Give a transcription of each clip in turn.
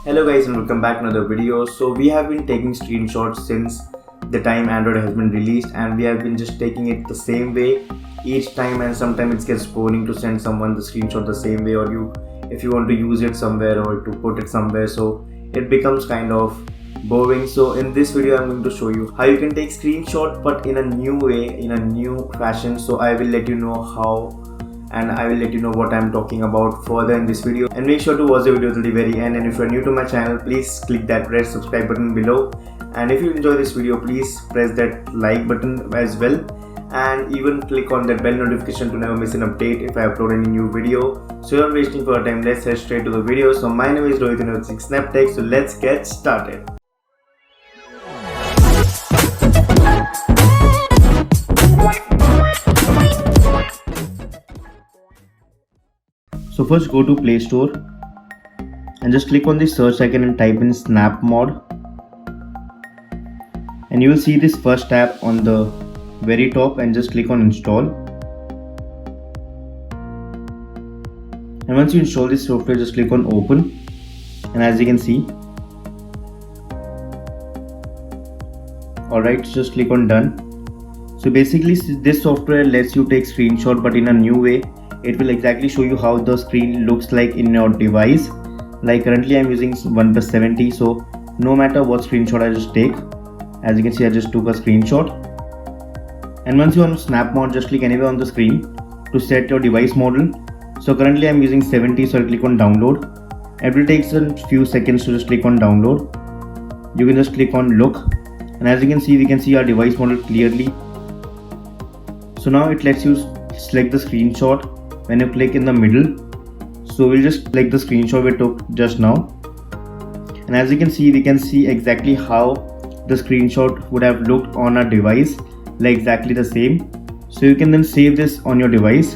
Hello guys and welcome back to another video. So we have been taking screenshots since the time Android has been released, and we have been just taking it the same way each time, and sometimes it gets boring to send someone the screenshot the same way, or you if you want to use it somewhere or to put it somewhere, so it becomes kind of boring. So in this video I'm going to show you how you can take screenshot but in a new way, in a new fashion. So I will let you know how, and I will let you know what I'm talking about further in this video, and make sure to watch the video till the very end. And if you're new to my channel, please click that red subscribe button below, and if you enjoy this video, please press that like button as well, and even click on that bell notification to never miss an update if I upload any new video. So you're not wasting for time, let's head straight to the video. So my name is Rohit and it's SnapTech, so let's get started. So first go to Play Store and just click on the search icon and type in Snap Mod, and you will see this first app on the very top, and just click on install. And once you install this software, just click on open, and as you can see, alright, just click on done. So basically this software lets you take screenshot but in a new way. It will exactly show you how the screen looks like in your device. Like currently I'm using OnePlus 7T, so no matter what screenshot I just take, as you can see I just took a screenshot. And once you're on Snap Mod, just click anywhere on the screen to set your device model. So currently I'm using 7T, so I'll click on download. It will take a few seconds to just click on download. You can just click on look, and as you can see, we can see our device model clearly. So now it lets you select the screenshot when you click in the middle. So we'll just select the screenshot we took just now, and as you can see, we can see exactly how the screenshot would have looked on our device, like exactly the same. So you can then save this on your device.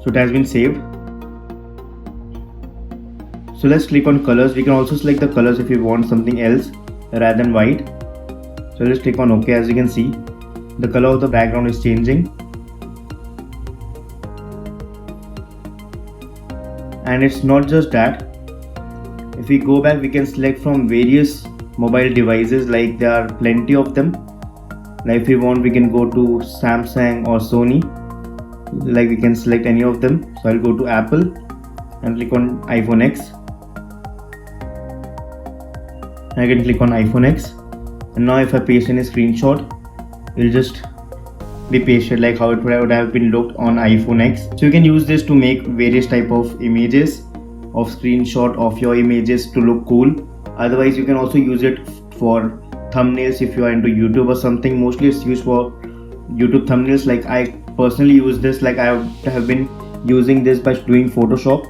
So it has been saved. So let's click on colors. We can also select the colors if you want something else rather than white. So let's click on OK. As you can see, the color of the background is changing. And it's not just that. If we go back, we can select from various mobile devices, like there are plenty of them. Like if we want, we can go to Samsung or Sony. Like we can select any of them. So I'll go to Apple and click on iPhone X. I can click on iPhone X. And now if I paste in a screenshot, it will just be pasted like how it would have been looked on iPhone X. So you can use this to make various type of images, of screenshot of your images to look cool. Otherwise you can also use it for thumbnails if you are into YouTube or something. Mostly it's used for YouTube thumbnails. Like I personally use this, like I have been using this by doing Photoshop,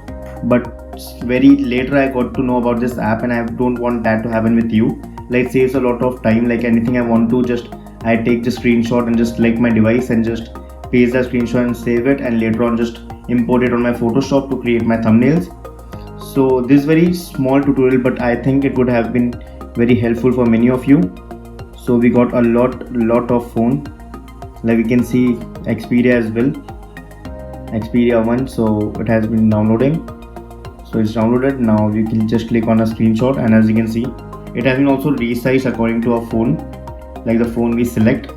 but very later I got to know about this app, and I don't want that to happen with you. Like it saves a lot of time. Like anything I want to, just I take the screenshot and just select my device and just paste the screenshot and save it, and later on just import it on my Photoshop to create my thumbnails. So this very small tutorial, but I think it would have been very helpful for many of you. So we got a lot of phone. Like we can see Xperia as well, Xperia 1. So it has been downloading. So it's downloaded. Now you can just click on a screenshot, and as you can see, it has been also resized according to our phone, like the phone we select.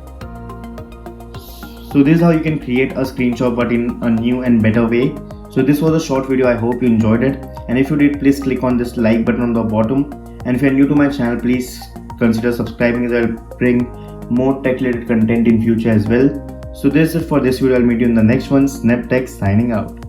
So this is how you can create a screenshot but in a new and better way. So this was a short video. I hope you enjoyed it, and if you did, please click on this like button on the bottom, and if you are new to my channel, please consider subscribing, as I will bring more tech related content in future as well. So this is it for this video. I'll meet you in the next one. SnapTech signing out.